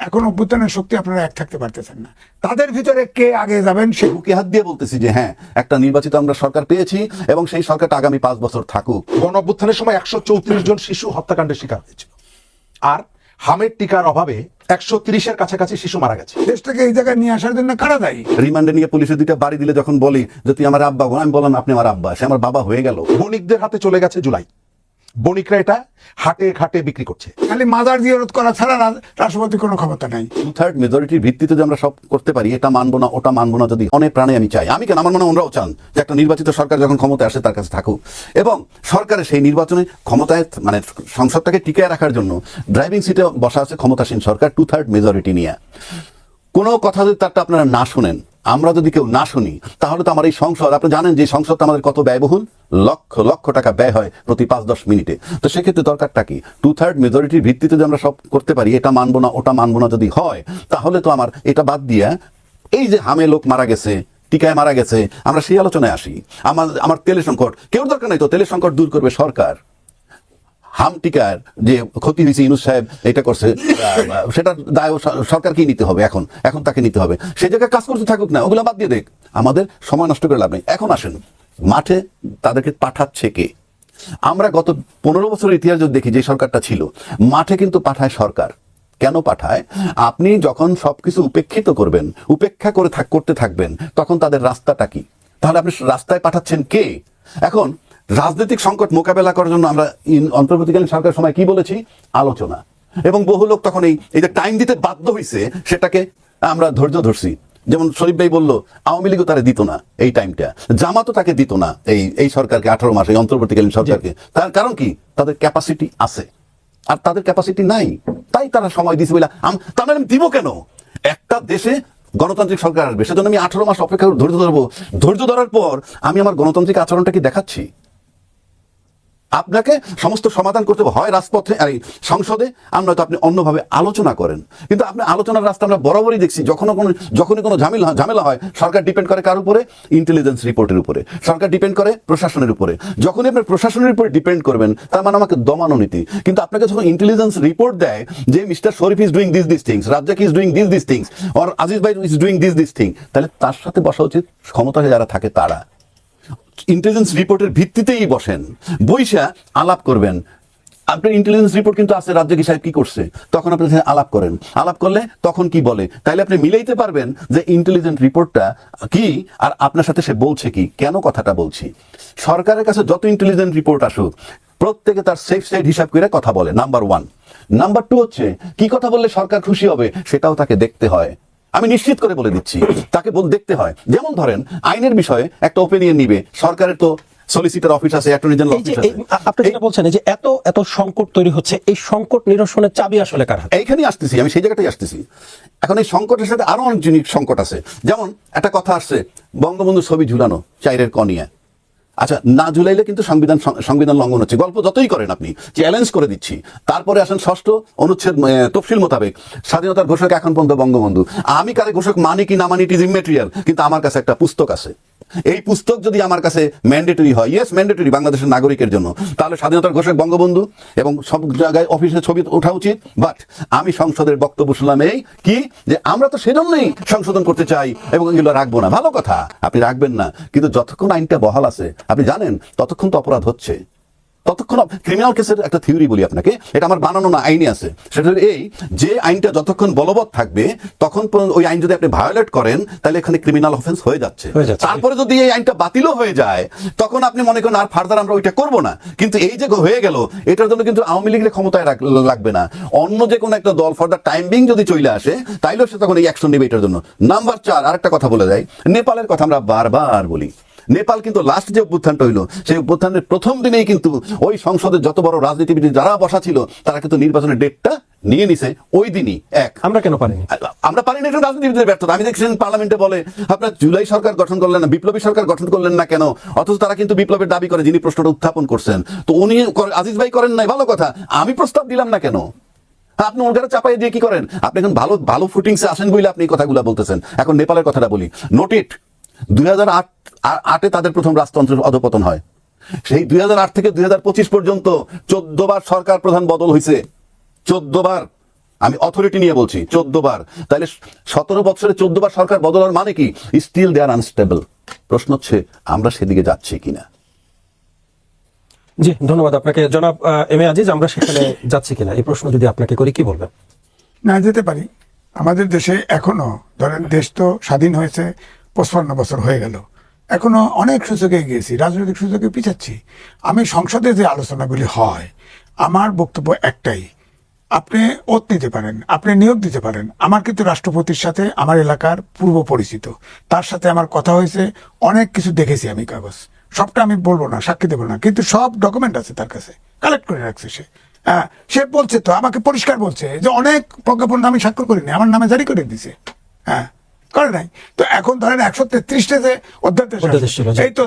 এখন অভ্যুত্থানের শক্তি আপনারা এক থাকতে পারতেছেন না, তাদের ভিতরে কে আগে যাবেন সে বুকে হাত দিয়ে বলতেছি যে হ্যাঁ, একটা নির্বাচিত আমরা সরকার পেয়েছি এবং সেই সরকারটা আগামী 5 বছর থাকুক। গণ অভ্যুত্থানের সময় 134 জন শিশু হত্যাকাণ্ডের শিকার হয়েছিল, আর হামের টিকার অভাবে 130-এর কাছাকাছি শিশু মারা গেছে। দেশটাকে এই জায়গায় নিয়ে আসার জন্য কারা দায়ী? রিমান্ডে নিয়ে পুলিশের দুইটা বাড়ি দিলে যখন বলি যে তুই আমার আব্বা, আমি বললাম আপনি আমার আব্বা, সে আমার বাবা হয়ে গেল। বণিকদের হাতে চলে গেছে জুলাই, বণিকরা এটা হাটে ঘাটে বিক্রি করছে। খালি মাজার জিয়ারত করা ছাড়া রাষ্ট্রপতির কোনো ক্ষমতা নাই। 2/3 মেজরিটির ভিত্তিতে যে আমরা সব করতে পারি, এটা মানবো না ওটা মানবো না, যদি অনেক প্রাণে আমি চাই, আমি কেন, আমার মনে হয় ওনারাও চান যে একটা নির্বাচিত সরকার যখন ক্ষমতায় আসে তার কাছে থাকুক, এবং সরকারের সেই নির্বাচনে ক্ষমতায় মানে সংসদটাকে টিকিয়ে রাখার জন্য ড্রাইভিং সিটে বসা আছে ক্ষমতাসীন সরকার 2/3 মেজরিটি নিয়ে। কোনো কথা যদি তারটা আপনারা না শুনেন, আমরা যদি কেউ না শুনি, তাহলে তো আমার এই সংসদ, আপনি জানেন যে সংসদটা আমাদের কত ব্যয়বহুল, লক্ষ লক্ষ টাকা ব্যয় হয় প্রতি 5-10 মিনিটে। তো সেক্ষেত্রে দরকারটা কি? 2/3 মেজরিটির ভিত্তিতে যে আমরা সব করতে পারি, এটা মানবো না ওটা মানবো না যদি হয়, তাহলে তো আমার এটা বাদ দিয়ে এই যে হামে লোক মারা গেছে, টিকায় মারা গেছে, আমরা সেই আলোচনায় আসি। আমার তেলের সংকট, কেউ দরকার নাই তো, তেলের সংকট দূর করবে সরকার। হাম টিকার যে ক্ষতি হয়েছে ইউনূস সাহেব এটা করছে, সেটার দায় সরকারকেই নিতে হবে, এখন তাকে নিতে হবে। সেই জায়গায় কাজ করতে থাকুক না, ওগুলো বাদ দিয়ে দেখ, আমাদের সময় নষ্ট করে লাভ নেই। এখন আসেন মাঠে তাদেরকে পাঠাচ্ছে কে? আমরা গত 15 বছরের ইতিহাস যদি দেখি, যে সরকারটা ছিল মাঠে কিন্তু পাঠায় সরকার। কেন পাঠায়? আপনি যখন সবকিছু উপেক্ষিত করবেন, উপেক্ষা করে করতে থাকবেন, তখন তাদের রাস্তাটা কি? তাহলে আপনি রাস্তায় পাঠাচ্ছেন কে? এখন রাজনৈতিক সংকট মোকাবেলা করার জন্য আমরা অন্তর্বর্তীকালীন সরকার সময় কি বলেছি? আলোচনা। এবং বহু লোক তখন এই যে টাইম দিতে বাধ্য হয়েছে, সেটাকে আমরা ধৈর্য ধরছি। যেমন শরীফ ভাই বললো, আওয়ামী লীগও তারা দিত না এই টাইমটা, জামাতও তাকে দিত না এই সরকারকে 18 মাস, এই অন্তর্বর্তীকালীন সরকারকে। তার কারণ কি? তাদের ক্যাপাসিটি আছে, আর তাদের ক্যাপাসিটি নাই, তাই তারা সময় দিছে বলে। তাহলে আমি দিব কেন? একটা দেশে গণতান্ত্রিক সরকার আসবে, সেজন্য আমি 18 মাস অপেক্ষা ধৈর্য ধরবো। ধৈর্য ধরার পর আমি আমার গণতান্ত্রিক আচরণটা কি দেখাচ্ছি? আপনাকে সমস্ত সমাধান করতে হয় রাজপথে, আর সংসদে, আমরা তো আপনি অন্যভাবে আলোচনা করেন। কিন্তু আপনি আলোচনার রাস্তা আমরা বরাবরই দেখছি, যখনই কোনো ঝামেলা হয়, সরকার ডিপেন্ড করে কার উপরে? ইন্টেলিজেন্স রিপোর্টের উপরে। সরকার ডিপেন্ড করে প্রশাসনের উপরে। যখনই আপনি প্রশাসনের উপরে ডিপেন্ড করবেন, তার মানে আমাকে দমানো নীতি। কিন্তু আপনাকে যখন ইন্টেলিজেন্স রিপোর্ট দেয় যে mister Sharif is doing this things, Razzaq is doing this things, or Aziz ভাই ইজ ডুইং দিস থিং, তাহলে তার সাথে বসা উচিত ক্ষমতায় যারা থাকে তারা। ইন্টেলিজেন্স রিপোর্টের ভিত্তিতেই বসেন, বইসা আলাপ করবেন। আপনার ইন্টেলিজেন্স রিপোর্ট কিন্তু আছে, রাজ্জাকি সাহেব কি করছে, তখন আপনি আলাপ করেন। আলাপ করলে তখন কি বলে, তাইলে আপনি মিলাইতে পারবেন যে ইন্টেলিজেন্ট রিপোর্টটা কি আর আপনার সাথে সে বলছে কি, কেন কথাটা বলছি। সরকারের কাছে যত ইন্টেলিজেন্ট রিপোর্ট আসুক, প্রত্যেকে তার সেফ সাইড হিসাব করে কথা বলে, নাম্বার 1। নাম্বার 2 হচ্ছে, কি কথা বললে সরকার খুশি হবে সেটাও তাকে দেখতে হয়। আমি নিশ্চিত করে বলে দিচ্ছি, তাকে দেখতে হয়। যেমন ধরেন, আইনের বিষয়ে একটা ওপিনিয়ন নিবে, সরকারের তো সলিসিটর অফিস আছে, অ্যাটর্নি জেনারেল অফিস আছে। আপনি যেটা বলছেন যে এত সংকট তৈরি হচ্ছে, এই সংকট নিরসনের চাবি আসলে কার হাতে? এইখানেই আসতেছি, আমি সেই জায়গাটাই আসতেছি। এখন এই সংকটের সাথে আরো অনেক জিনিস সংকট আছে। যেমন একটা কথা আসছে, বঙ্গবন্ধু ছবি ঝুলানো চাইরের কনিয়া। আচ্ছা, না ঝুলাইলে কিন্তু সংবিধান লঙ্ঘন হচ্ছে। গল্প যতই করেন আপনি, চ্যালেঞ্জ করে দিচ্ছি। তারপরে আসেন 6ষ্ঠ অনুচ্ছেদ তফসিল মোতাবেক স্বাধীনতার ঘোষক এখন পর্যন্ত বঙ্গবন্ধু। আমি কারে ঘোষক মানি কি না মানি, ইট ইজ ইমেটেরিয়াল, কিন্তু আমার কাছে একটা পুস্তক আছে। এই পুস্তক যদি আমার কাছে ম্যান্ডেটরি হয়, ইয়েস ম্যান্ডেটরি বাংলাদেশের নাগরিকের জন্য, তাহলে স্বাধীনতার ঘোষক বঙ্গবন্ধু এবং সব জায়গায় অফিসে ছবি ওঠা উচিত। বাট আমি সংসদের বক্তব্য শুনলাম এই কি, যে আমরা তো সেজন্যই সংশোধন করতে চাই এবং এগুলো রাখবো না। ভালো কথা, আপনি রাখবেন না, কিন্তু যতক্ষণ আইনটা বহাল আছে, আপনি জানেন ততক্ষণ তো অপরাধ হচ্ছে। ততক্ষণ ক্রিমিনাল কেসের একটা থিওরি বলি আপনাকে, এটা আমার বানানো না, আইনে আছে। সেটা এই যে আইনটা যতক্ষণ বলবৎ থাকবে, তখন ওই আইন যদি আপনি ভায়োলেট করেন, তাহলে এখানে ক্রিমিনাল অফেন্স হয়ে যাচ্ছে। তারপরে যদি এই আইনটা বাতিলও হয়ে যায়, তখন আপনি মনে করেন আর ফার্দার আমরা ওইটা করবো না। কিন্তু এই যে হয়ে গেল, এটার জন্য কিন্তু আওয়ামী লীগের ক্ষমতায় লাগবে না, অন্য যে কোনো একটা দল ফর দ্য টাইম বিং যদি চলে আসে, তাইলেও সে তখন এই অ্যাকশন নেবে এটার জন্য। নাম্বার 4, আরেকটা কথা বলে যায়, নেপালের কথা আমরা বারবার বলি। নেপাল কিন্তু লাস্ট যে অভ্যুত্থানটা হইলো, সেই অভ্যুত্থানের প্রথম দিনেই কিন্তু ওই সংসদে যত বড় রাজনীতিবিদ যারা বসা ছিল, তারা কিন্তু নির্বাচনের ডেটটা নিয়ে নিছে ওই দিনই। আমরা কেন পারিনি? আমরা পারিনি, এটা রাজনীতিবিদের ব্যর্থতা। আমি দেখছেন পার্লামেন্টে বলে, আপনার জুলাই সরকার গঠন করলেন না, বিপ্লবী সরকার গঠন করলেন না কেন? অথচ তারা কিন্তু বিপ্লবের দাবি করে, যিনি প্রশ্নটা উত্থাপন করছেন। তো উনি আজিজ ভাই করেন নাই, ভালো কথা, আমি প্রস্তাব দিলাম না কেন? আপনি ওর গাড়ি চাপাই দিয়ে কি করেন? আপনি এখন ভালো ফুটিংসে আসেন বলে আপনি এই কথাগুলো বলতেছেন। এখন নেপালের কথাটা বলি, নোটিট 2008-এ তাদের প্রথম রাজতন্ত্রের অধপতন হয়। সেই 2008 থেকে 2025 পর্যন্ত 14 বার সরকার প্রধান বদল হয়েছে, 14 বার। আমি অথরিটি নিয়ে বলছি 14 বার। তাহলে 17 বছরে 14 বার সরকার বদলার মানে কি? Still they are unstable. প্রশ্ন হচ্ছে আমরা সেদিকে যাচ্ছি কিনা। জি, ধন্যবাদ আপনাকে জনাব এম এ আজিজ। আমরা সেখানে যাচ্ছি কিনা এই প্রশ্ন যদি আপনাকে করি কি বলবেন? না যেতে পারি। আমাদের দেশে এখনো ধরেন, দেশ তো স্বাধীন হয়েছে 55 বছর হয়ে গেল, এখনো অনেক সুযোগে গিয়েছি, রাজনৈতিক সুযোগে পিছাচ্ছি। আমি সংসদে যে আলোচনাগুলি হয়, আমার বক্তব্য একটাই, আপনি ওত নিতে পারেন, আপনি নিয়োগ দিতে পারেন। আমার কিন্তু রাষ্ট্রপতির সাথে আমার এলাকার পূর্ব পরিচিত, তার সাথে আমার কথা হয়েছে, অনেক কিছু দেখেছি আমি, কাগজ সবটা আমি বলবো না, সাক্ষী দেবো না, কিন্তু সব ডকুমেন্ট আছে তার কাছে, কালেক্ট করে রাখছে সে। হ্যাঁ, সে বলছে তো, আমাকে পরিষ্কার বলছে যে অনেক প্রজ্ঞাপন আমি স্বাক্ষর করিনি, আমার নামে জারি করে দিছে। হ্যাঁ, করে নাই। তো এখন ধরেন 133টা যে অধ্যাদেশ ছিল, জি। এই তো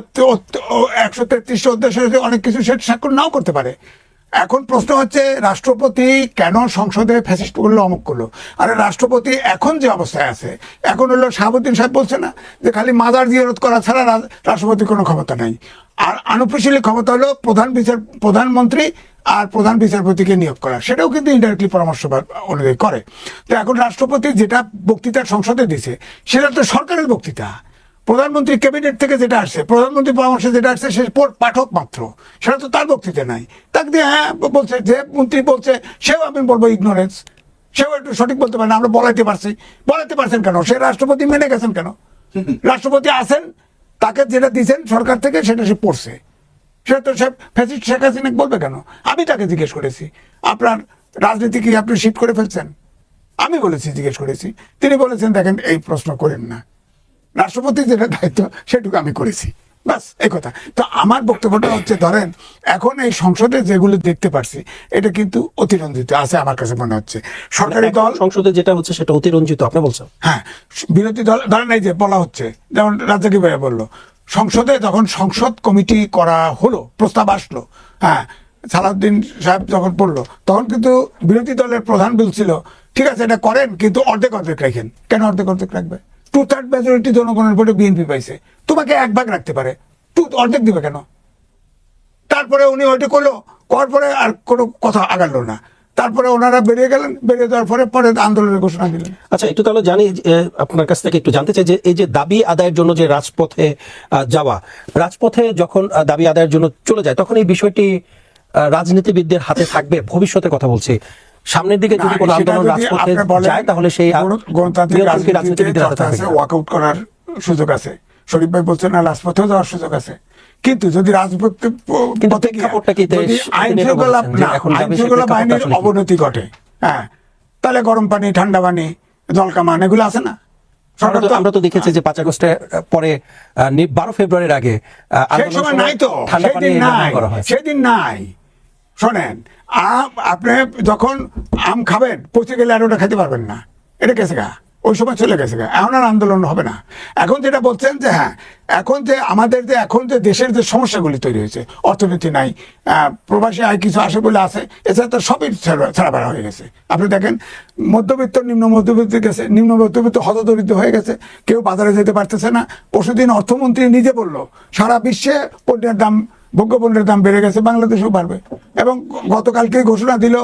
133টা অধ্যাদেশ অনেক কিছু সে স্বাক্ষর নাও করতে পারে। এখন প্রশ্ন হচ্ছে রাষ্ট্রপতি কেন সংসদে ফ্যাসিস্ট করলো, অমুক করলো? আরে রাষ্ট্রপতি এখন যে অবস্থায় আছে, এখন হলো শাহাবুদ্দিন সাহেব বলছে না যে খালি মাজার জিয়ারত করা ছাড়া রাষ্ট্রপতির কোনো ক্ষমতা নাই। আর আনুপশিলি ক্ষমতা হলো প্রধানমন্ত্রী আর প্রধান বিচারপতিকে নিয়োগ করা, সেটাও কিন্তু ইনডাইরেক্টলি পরামর্শ অনুযায়ী করে। তো এখন রাষ্ট্রপতি যেটা বক্তৃতা সংসদে দিছে সেটা তো সরকারের বক্তৃতা। প্রধানমন্ত্রী ক্যাবিনেট থেকে যেটা আসছে, প্রধানমন্ত্রী পরামর্শে যেটা আসছে, সে পাঠক মাত্র, সেটা তো তার বক্তৃতা নাই। তাকে দিয়ে হ্যাঁ বলছে, যে মন্ত্রী বলছে সেও আমি বলবো ইগনোরেন্স, সেও একটু সঠিক বলতে পারে না, আমরা বলাইতে পারছেন কেন? সে রাষ্ট্রপতি মেনে গেছেন কেন? রাষ্ট্রপতি আছেন, তাকে যেটা দিয়েছেন সরকার থেকে সেটা সে পড়ছে, সেটা তো সে ফ্যাসিস্ট শেখ হাসিনা বলবে কেন? আমি তাকে জিজ্ঞেস করেছি, আপনার রাজনীতি কি আপনি শিফট করে ফেলছেন? আমি বলেছি, জিজ্ঞেস করেছি, তিনি বলেছেন দেখেন এই প্রশ্ন করেন না, রাষ্ট্রপতির যেটা দায়িত্ব সেটুকু আমি করেছি, বাস এই কথা। তো আমার বক্তব্যটা হচ্ছে, ধরেন এখন এই সংসদে যেগুলো দেখতে পারছি, এটা কিন্তু অতিরঞ্জিত আছে আমার কাছে মনে হচ্ছে। সরকারি দল সংসদে যেটা হচ্ছে সেটা অতিরঞ্জিত আপনি বলছেন? হ্যাঁ, বিরোধী দল ধরেন এই যে বলা হচ্ছে, যেমন রাজ্জাকি ভাইয়া বললো, সংসদে যখন সংসদ কমিটি করা হলো, প্রস্তাব আসলো, হ্যাঁ, সালাউদ্দিন সাহেব যখন পড়লো, তখন কিন্তু বিরোধী দলের প্রধান বলছিল ঠিক আছে এটা করেন, কিন্তু অর্ধেক রাখেন। কেন অর্ধেক রাখবে? 2/3 মেজরিটি জনগণের ভোটে বিএনপি পাইছে, তোমাকে 1 ভাগ রাখতে পারে, অর্ধেক দিবে কেন? তারপরে উনি ওইটা করলো, করার পরে আর কোনো কথা আগালো না। তারপরে ওনারা বেরিয়ে গেলেন, বেরিয়ে যাওয়ার পরে আন্দোলনের ঘোষণা দিলেন। আচ্ছা, একটু তাহলে জানি আপনার কাছ থেকে একটু জানতে চাই যে এই যে দাবি আদায়ের জন্য যে রাজপথে যাওয়া, রাজপথে যখন দাবি আদায়ের জন্য চলে যায়, তখন এই বিষয়টি রাজনীতিবিদদের হাতে থাকবে? ভবিষ্যতের কথা বলছি, সামনের দিকে যদি কোনো আন্দোলন রাজপথে যায় তাহলে সেই গণতান্ত্রিক রাজনীতিবিদদের হাতে থাকবে, ওয়াকআউট করার সুযোগ আছে। শরীফ ভাই বলছেন না, রাজপথেও যাওয়ার সুযোগ আছে, কিন্তু যদি আইন শৃঙ্খলা বাহিনীর অবনতি ঘটে, হ্যাঁ, তাহলে গরম পানি, ঠান্ডা পানি, জলকামান এগুলো আছে না। আমরা তো দেখেছি যে 5 আগস্টের পরে 12 ফেব্রুয়ারির আগে সেই সময় নাই তো, সেদিন নাই। শোনেন, আপনি যখন আম খাবেন, পচে গেলে আর ওটা খেতে পারবেন না, এটা গেছে গা, ওই সময় চলে গেছে গা, এখন আর আন্দোলন হবে না। এখন যেটা বলছেন যে হ্যাঁ, এখন যে আমাদের যে এখন যে দেশের যে সমস্যাগুলি তৈরি হয়েছে, অর্থনীতি নাই, প্রবাসী আয় কিছু আসে বলে আছে, এছাড়া তো সবই ছাড়া হয়ে গেছে। আপনি দেখেন মধ্যবিত্ত, নিম্ন মধ্যবিত্ত হতদরিদ্র হয়ে গেছে, কেউ বাজারে যেতে পারতেছে না। পরশুদিন অর্থমন্ত্রী নিজে বললো সারা বিশ্বে পণ্যের দাম, ভোগ্যপণ্যের দাম বেড়ে গেছে, বাংলাদেশেও বাড়বে। এবং গতকালকে ঘোষণা দিল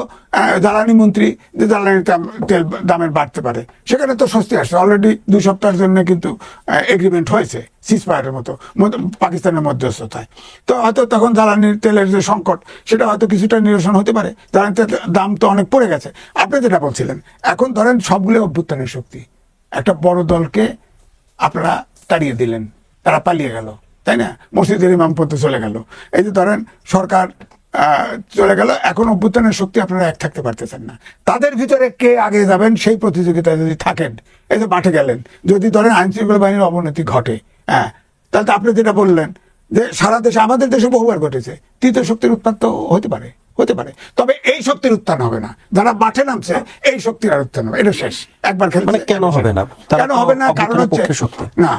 জ্বালানি মন্ত্রী যে জ্বালানি তেল দামের বাড়তে পারে। সেখানে তো স্বস্তি আসছে, অলরেডি 2 সপ্তাহের জন্য কিন্তু এগ্রিমেন্ট হয়েছে সিজফায়ারের মতো পাকিস্তানের মধ্যস্থতায়। তো হয়তো তখন জ্বালানির তেলের যে সংকট, সেটা হয়তো কিছুটা নিরসন হতে পারে। জ্বালানি তেলের দাম তো অনেক পড়ে গেছে। আপনি যেটা বলছিলেন, এখন ধরেন সবগুলো অভ্যুত্থানের শক্তি, একটা বড় দলকে আপনারা তাড়িয়ে দিলেন, তারা পালিয়ে গেল, তাই না? মসজিদের ইমাম পর্যন্ত চলে গেল, এই যে ধরেন সরকার চলে গেল। এখন অভ্যুত্থানের শক্তি আপনারা এক থাকতে পারতেছেন না। তাদের ভিতরে কে আগে যাবেন সেই প্রতিযোগিতায় যদি থাকেন, এই যে মাঠে গেলেন, যদি ধরেন আইন শৃঙ্খলা বাহিনীর অবনতি ঘটে, হ্যাঁ, তাহলে তো আপনি যেটা বললেন যে সারা দেশে, আমাদের দেশে বহুবার ঘটেছে, তৃতীয় শক্তির উত্থান তো হতে পারে। তবে এই শক্তির উত্থান হবে না, যারা মাঠে নামছে এই শক্তির আর উত্থান হবে, এটা শেষ। একবার খেলছে, কেন হবে না? কারণ হচ্ছে না,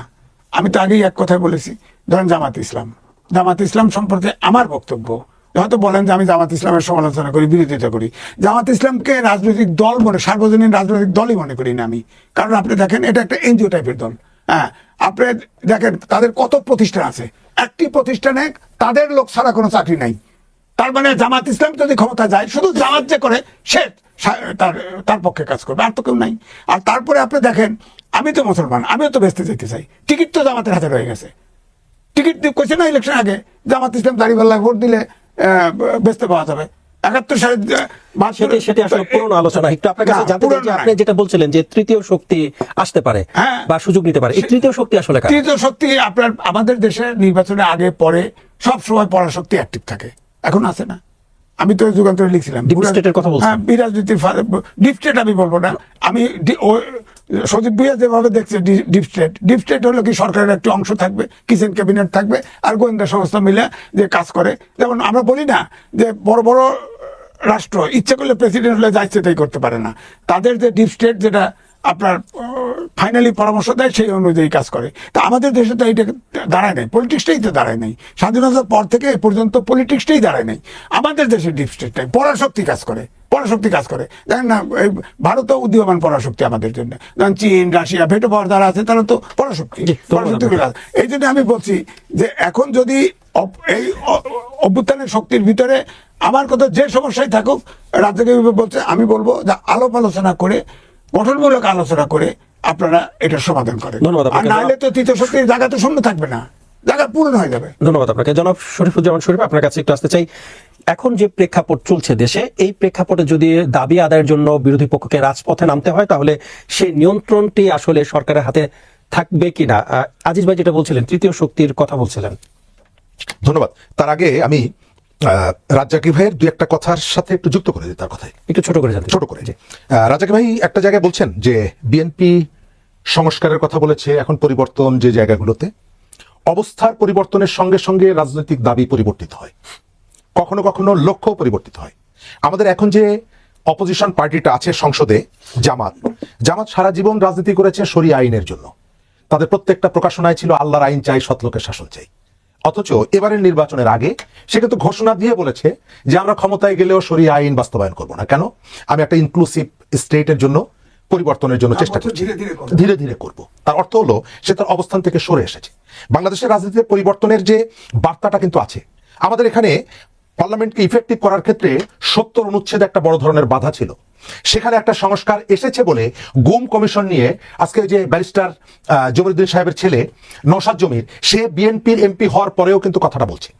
আমি তো আগেই এক কথায় বলেছি, ধরেন জামাত ইসলাম সম্পর্কে আমার বক্তব্য, হয়তো বলেন যে আমি জামাত ইসলামের সমালোচনা করি, বিরোধিতা করি, জামাত ইসলামকে রাজনৈতিক দল সার্বজনীন রাজনৈতিক দলই মনে করি না আমি। কারণ আপনি দেখেন, এটা একটা এনজিও টাইপের দল। হ্যাঁ, আপনি দেখেন তাদের কত প্রতিষ্ঠান আছে, একটি প্রতিষ্ঠানে তাদের লোক ছাড়া কোনো চাকরি নাই। তার মানে জামাত ইসলাম যদি ক্ষমতা যায়, শুধু জামাত যে করে সে তার পক্ষে কাজ করবে, আর তো কেউ নাই। আর তারপরে আপনি দেখেন, আমি তো মুসলমান, আমিও তো বেচতে যেতে চাই, টিকিট তো জামাতের হাতে রয়ে গেছে। টিকিট কইছে না ইলেকশন আগে, জামাত ইসলাম দাঁড়িপাল্লায় ভোট দিলে বেচতে পাওয়া যাবে। 71 সালে সেটি আসলে পুরনো আলোচনা। একটু আপনার কাছে জানতে চাই যে আপনি যেটা বলছিলেন যে তৃতীয় শক্তি আসতে পারে বা সুযোগ নিতে পারে, এই তৃতীয় শক্তি আসলে কারা? তৃতীয় শক্তি আপনার আমাদের দেশে নির্বাচনের আগে পরে সব সময় পরাশক্তি অ্যাক্টিভ থাকে, এখন আছে না। আমি তো যুগান্তরে লিখছিলাম ডিপ স্টেটের কথা বলছেন। হ্যাঁ, বিরাজনীতির ডিপ স্টেট আমি বলবো না, আমি সজীব ভুইয়া যেভাবে দেখছে ডিপ স্টেট হলো কি সরকারের একটি অংশ থাকবে, কিচেন ক্যাবিনেট থাকবে, আর গোয়েন্দা সংস্থা মিলে যে কাজ করে। যেমন আমরা বলি না যে বড় বড় রাষ্ট্র ইচ্ছে করলে প্রেসিডেন্ট হলে যা ইচ্ছে তাই করতে পারে না, তাদের যে ডিপ স্টেট যেটা আপনার ফাইনালি পরামর্শ দেয় সেই অনুযায়ী কাজ করে। তা আমাদের দেশে তো এইটা দাঁড়ায় নাই, পলিটিক্সটাই তো দাঁড়ায় নাই, স্বাধীনতার পর থেকে এ পর্যন্ত পলিটিক্সটাই দাঁড়ায় নাই। আমাদের দেশে ডিপ স্টেটটাই পরাশক্তি কাজ করে, পরাশক্তি কাজ করে। দেখেন না, এই ভারতও উদীয়মান পরাশক্তি আমাদের জন্য, যেমন চীন, রাশিয়া, ভেটো পাওয়ার যারা আছে তারা তো পরাশক্তি। এই জন্য আমি বলছি যে এখন যদি এই অভ্যুত্থানের শক্তির ভিতরে আমার কথা যে সমস্যায় থাকুক, রাজ্যকে বলছে, আমি বলবো যে আলাপ আলোচনা করে, গঠনমূলক আলোচনা করে আপনারা এটার সমাধান করেন। আর নাহলে তো তৃতীয় শক্তির জায়গা তো শূন্য থাকবে না, জায়গা পূরণ হয়ে যাবে। ধন্যবাদ আপনাকে। জনাব শরীফুজ্জামান শরীফ, আপনার কাছে একটু আসতে চাই, এখন যে প্রেক্ষাপট চলছে দেশে, এই প্রেক্ষাপটে যদি দাবি আদায়ের জন্য বিরোধী পক্ষকে রাজপথে নামতে হয়, তাহলে সেই নিয়ন্ত্রণটি আসলে সরকারের হাতে থাকবে কিনা? আজিজ ভাই যেটা বলছিলেন, তৃতীয় শক্তির কথা বলছিলেন। ধন্যবাদ। তার আগে আমি রাজ্জাকি ভাইয়ের দুই একটা কথার সাথে একটু যুক্ত করে দিই, তার কথায় একটু ছোট করে জানতে। ছোট করে রাজ্জাকি ভাই একটা জায়গায় বলছেন যে বিএনপি সংস্কারের কথা বলেছে, এখন পরিবর্তন যে জায়গাগুলোতে, অবস্থার পরিবর্তনের সঙ্গে সঙ্গে রাজনৈতিক দাবি পরিবর্তিত হয়, কখনো কখনো লক্ষ্য পরিবর্তিত হয়। আমাদের এখন যে অপোজিশন পার্টিটা আছে সংসদে, জামাত সারা জীবন রাজনীতি করেছে শরিয়া আইনের জন্য। তাদের প্রত্যেকটা প্রকাশনায় ছিল আল্লাহর আইন চাই, সৎলোকের শাসন চাই। অথচ এবারের নির্বাচনের আগে সে কিন্তু ঘোষণা দিয়ে বলেছে যে আমরা ক্ষমতায় গেলেও শরিয়া আইন বাস্তবায়ন করব না। কেন? আমি একটা ইনক্লুসিভ স্টেটের জন্য, পরিবর্তনের জন্য চেষ্টা করছি, ধীরে ধীরে করব। তার অর্থ হলো সে তার অবস্থান থেকে সরে এসেছে। বাংলাদেশের রাজনীতিতে পরিবর্তনের যে বার্তাটা কিন্তু আছে। আমাদের এখানে পার্লামেন্টকে ইফেক্টিভ করার ক্ষেত্রে 70 অনুচ্ছেদ একটা বড় ধরনের বাধা ছিল। সেখানে একটা সংস্কার এসেছে বলে গুম কমিশন নিয়ে আজকে যে ব্যারিস্টার জমিরুদ্দিন সাহেবের ছেলে নওশাদ জমির, সে বিএনপির এমপি হওয়ার পরেও কিন্তু কথাটা বলছে,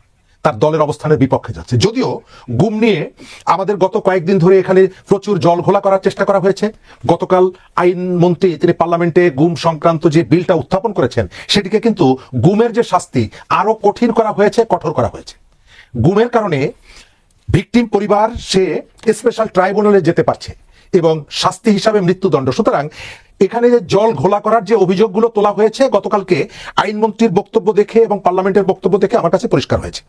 তার দলের অবস্থানের বিপক্ষে যাচ্ছে। যদিও গুম নিয়ে আমাদের গত কয়েকদিন ধরে এখানে প্রচুর জল ঘোলা করার চেষ্টা করা হয়েছে। গতকাল আইনমন্ত্রী তিনি পার্লামেন্টে গুম সংক্রান্ত যে বিলটা উত্থাপন করেছেন, সেটিকে কিন্তু গুমের যে শাস্তি আরো কঠিন করা হয়েছে, কঠোর করা হয়েছে। গুমের কারণে ভিকটিম পরিবার সে স্পেশাল ট্রাইব্যুনালে যেতে পারছে এবং শাস্তি হিসাবে মৃত্যুদণ্ড। সুতরাং এখানে যে জল ঘোলা করার যে অভিযোগগুলো তোলা হয়েছে গতকালকে আইনমন্ত্রীর বক্তব্য দেখে এবং পার্লামেন্টের বক্তব্য দেখে আমার কাছে পরিষ্কার হয়েছে।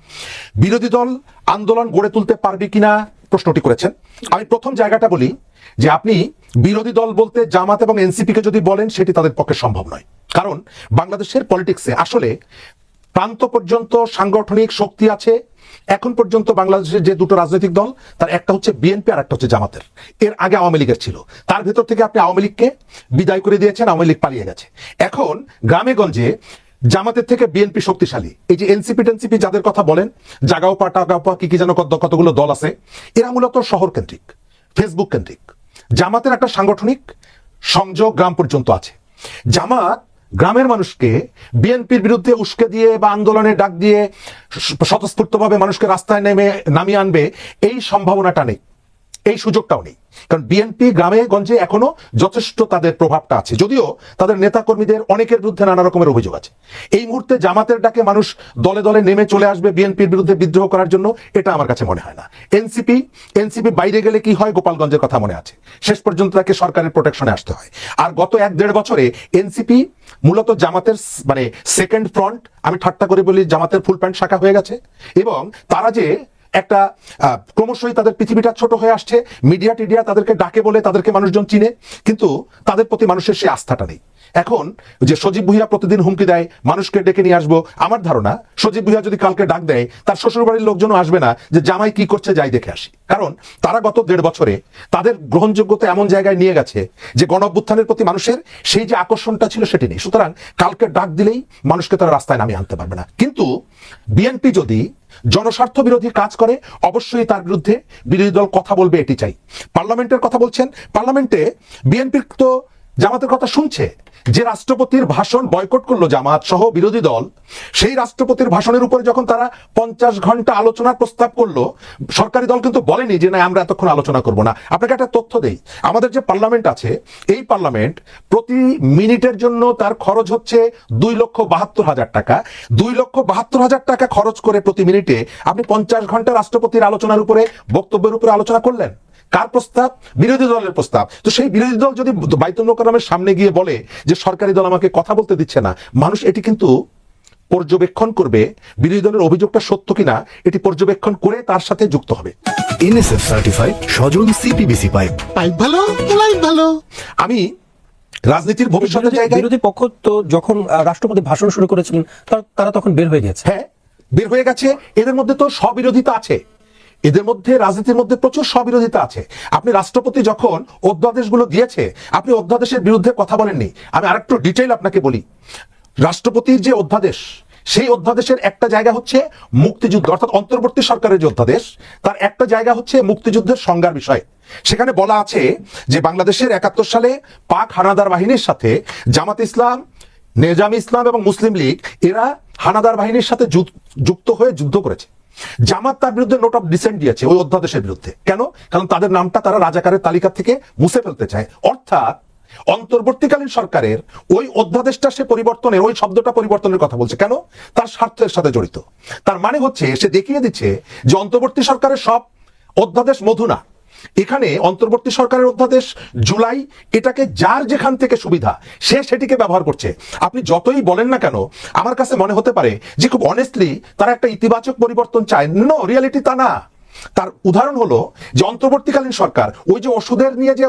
বিরোধী দল আন্দোলন গড়ে তুলতে পারবে কিনা প্রশ্নটি করেছেন। আমি প্রথম জায়গাটা বলি যে আপনি বিরোধী দল বলতে জামাত এবং এনসিপিকে যদি বলেন, সেটি তাদের পক্ষে সম্ভব নয়। কারণ বাংলাদেশের পলিটিক্সে আসলে প্রান্ত পর্যন্ত সাংগঠনিক শক্তি আছে। এখন পর্যন্ত বাংলাদেশের যে দুটো রাজনৈতিক দল, তার একটা হচ্ছে বিএনপি আর একটা হচ্ছে জামাতের। এর আগে আওয়ামী লীগের ছিল, তার ভেতর থেকে আপনি আওয়ামী লীগকে বিদায় করে দিয়েছেন, আওয়ামী লীগ পালিয়ে গেছে। এখন গ্রামে গঞ্জে জামাতের থেকে বিএনপি শক্তিশালী। এই যে এনসিপি টেনসিপি যাদের কথা বলেন, জাগাওপা টাগাওপা কি যেন কতগুলো দল আছে, এরা মূলত শহর কেন্দ্রিক, ফেসবুক কেন্দ্রিক। জামাতের একটা সাংগঠনিক সংযোগ গ্রাম পর্যন্ত আছে। জামাত গ্রামের মানুষকে বিএনপির বিরুদ্ধে উস্কে দিয়ে বা আন্দোলনের ডাক দিয়ে স্বতঃস্ফূর্তভাবে মানুষকে রাস্তায় নামিয়ে আনবে, এই সম্ভাবনাটা নেই, এই সুযোগটাও নেই। কারণ বিএনপি গ্রামে গঞ্জে এখনো যথেষ্ট তাদের প্রভাবটা আছে, যদিও তাদের নেতাকর্মীদের অনেকের বিরুদ্ধে নানা রকমের অভিযোগ আছে। এই মুহূর্তে জামাতের ডাকে মানুষ দলে দলে নেমে চলে আসবে বিএনপির বিরুদ্ধে বিদ্রোহ করার জন্য, এটা আমার কাছে মনে হয় না। এনসিপি বাইরে গেলে কি হয়, গোপালগঞ্জের কথা মনে আছে, শেষ পর্যন্ত তাকে সরকারের প্রোটেকশনে আসতে হয়। আর গত 1-1.5 বছরে এনসিপি মূলত জামাতের মানে সেকেন্ড ফ্রন্ট, আমি ঠাট্টা করে বলি জামাতের ফুল প্যান্ট শাখা হয়ে গেছে। এবং তারা যে একটা ক্রমশই তাদের পৃথিবীটা ছোট হয়ে আসছে, মিডিয়া টিডিয়া তাদেরকে ডাকে বলে তাদেরকে মানুষজন চিনে, কিন্তু তাদের প্রতি মানুষের সে আস্থাটা নেই। এখন যে সজীব ভুঁইয়া প্রতিদিন হুমকি দেয় মানুষকে ডেকে নিয়ে আসবো, আমার ধারণা সজীব ভুঁইয়া যদি কালকে ডাক দেয় তার শ্বশুরবাড়ির লোকজনও আসবে না যে জামাই কি করছে যাই দেখে আসি, কারণ তারা গত 1.5 বছরে তাদের গ্রহণযোগ্যতা এমন জায়গায় নিয়ে গেছে যে গণঅভ্যুত্থানের প্রতি মানুষের সেই যে আকর্ষণটা ছিল সেটি নেই। সুতরাং কালকে ডাক দিলেই মানুষকে তারা রাস্তায় নামিয়ে আনতে পারবে না। কিন্তু বিএনপি যদি জনস্বার্থ বিরোধী কাজ করে অবশ্যই তার বিরুদ্ধে বিরোধী দল কথা বলবে, এটি চাই। পার্লামেন্টের কথা বলছেন, পার্লামেন্টে বিএনপি তো জামাতের কথা শুনছে, যে রাষ্ট্রপতির ভাষণ বয়কট করলো জামাত সহ বিরোধী দল, সেই রাষ্ট্রপতির ভাষণের উপরে যখন তারা 50 ঘন্টা আলোচনার প্রস্তাব করলো, সরকারি দল কিন্তু বলেনি যে না আমরা এতক্ষণ আলোচনা করব না। আপনাকে একটা তথ্য দেই, আমাদের যে পার্লামেন্ট আছে এই পার্লামেন্ট প্রতি মিনিটের জন্য তার খরচ হচ্ছে 2,72,000 টাকা। 2,72,000 টাকা খরচ করে প্রতি মিনিটে আপনি 50 ঘন্টা রাষ্ট্রপতির আলোচনার উপরে, বক্তব্যের উপরে আলোচনা করলেন। কার প্রস্তাব? বিরোধী দলের প্রস্তাব। তো সেই বিরোধী দল যদি বাইতুল মোকাররমের সামনে গিয়ে বলে যে সরকারি দল আমাকে কথা বলতে দিচ্ছে না, মানুষ এটি কিন্তু পর্যবেক্ষণ করবে, বিরোধী দলের অভিযোগটা সত্য কিনা এটি পর্যবেক্ষণ করে তার সাথে যুক্ত হবে। এনএসএফ সার্টিফাইড সজল সিপিবিসি পাইপ, পাইপ ভালো লাইফ ভালো। আমি রাজনীতির ভবিষ্যতের জায়গায়, বিরোধী পক্ষ তো যখন রাষ্ট্রপতি ভাষণ শুরু করেছিলেন তারা তখন বের হয়ে গেছে। হ্যাঁ বের হয়ে গেছে, এদের মধ্যে তো স্ববিরোধিতা আছে, এদের মধ্যে রাজনীতির মধ্যে প্রচুর স্ববিরোধিতা আছে। আপনি রাষ্ট্রপতি যখন অধ্যাদেশগুলো দিয়েছে আপনি অধ্যাদেশের বিরুদ্ধে কথা বলেননি। আমি আরেকটু ডিটেইল আপনাকে বলি, রাষ্ট্রপতির যে অধ্যাদেশ সেই অধ্যাদেশের একটা জায়গা হচ্ছে মুক্তিযুদ্ধ, অর্থাৎ অন্তর্বর্তী সরকারের যে অধ্যাদেশ তার একটা জায়গা হচ্ছে মুক্তিযুদ্ধের সংজ্ঞার বিষয়। সেখানে বলা আছে যে বাংলাদেশের 71 সালে পাক হানাদার বাহিনীর সাথে জামাত ইসলাম, নেজামি ইসলাম এবং মুসলিম লীগ এরা হানাদার বাহিনীর সাথে যুক্ত হয়ে যুদ্ধ করেছে। জামাত তার বিরুদ্ধে নোট অফ ডিসেন্ট দিয়েছে ওই অধ্যাদেশের বিরুদ্ধে। কেন? কারণ তাদের নামটা তারা রাজাকারের তালিকা থেকে মুছে ফেলতে চায়। অর্থাৎ অন্তর্বর্তীকালীন সরকারের ওই অধ্যাদেশটা সে পরিবর্তনের, ওই শব্দটা পরিবর্তনের কথা বলছে। কেন? তার স্বার্থের সাথে জড়িত। তার মানে হচ্ছে সে দেখিয়ে দিচ্ছে যে অন্তর্বর্তী সরকারের সব অধ্যাদেশ মধু না। এখানে অন্তর্বর্তী সরকারের অধ্যাদেশ জুলাই, এটাকে যার যেখান থেকে সুবিধা সে সেটিকে ব্যবহার করছে। আপনি যতই বলেন না কেন, আমার কাছে মনে হতে পারে যে খুব অনেস্টলি তারা একটা ইতিবাচক পরিবর্তন চায়। নো, রিয়ালিটি তা না। তার উদাহরণ হলো যে অন্তর্বর্তীকালীন সরকার ওই যে ওষুধের নিয়ে যে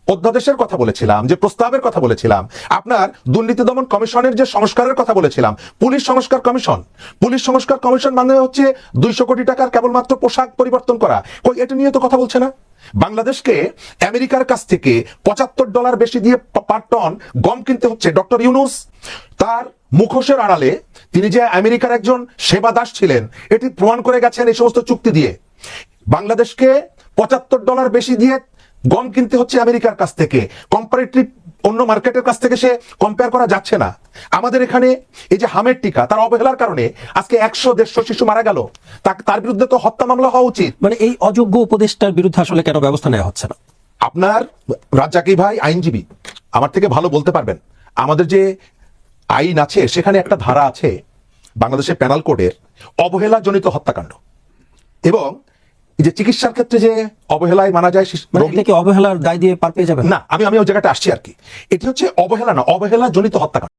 অধ্যাদেশের কথা বলেছিলাম, যে প্রস্তাবের কথা বলেছিলাম, আপনার দুর্নীতি দমন কমিশনের যে সংস্কারের কথা বলেছিলাম, পুলিশ সংস্কার কমিশন, পুলিশ সংস্কার কমিশন মানে হচ্ছে 200 কোটি টাকার কেবলমাত্র পোশাক পরিবর্তন করা, কই এটা নিয়ে তো কথা বলছে না। বাংলাদেশকে আমেরিকার কাছ থেকে $75 বেশি দিয়ে পার টন গম কিনতে হচ্ছে। ডক্টর ইউনূস তার মুখোশের আড়ালে তিনি যে আমেরিকার একজন সেবা দাস ছিলেন এটি প্রমাণ করে গেছেন এই সমস্ত চুক্তি দিয়ে। বাংলাদেশকে $75 বেশি দিয়ে গম কিনতে হচ্ছে আমেরিকার কাছ থেকে, কম্পারেটিভ অন্য মার্কেটের কাছ থেকে সে কম্পেয়ার করা যাচ্ছে না। আমাদের এখানে এই যে হামের টিকা, তার অবহেলার কারণে আজকে 100-150 শিশু মারা গেল, তার বিরুদ্ধে তো হত্যা মামলা হওয়া উচিত। মানে এই অযোগ্য উপদেষ্টার বিরুদ্ধে আসলে কেন ব্যবস্থা নেওয়া হচ্ছে না? আপনার রাজ্জাকি ভাই আইনজীবী, আমার থেকে ভালো বলতে পারবেন। আমাদের যে আইন আছে সেখানে একটা ধারা আছে বাংলাদেশের পেনাল কোডের, অবহেলাজনিত হত্যাকাণ্ড, এবং এই যে চিকিৎসার ক্ষেত্রে যে অবহেলায় মারা যায় মানে এটা কি অবহেলার দায় দিয়ে পার পেয়ে যাবে না। আমি ওই জায়গাটা আসছি আর কি। এটি হচ্ছে অবহেলা না, অবহেলাজনিত হত্যাকাণ্ড।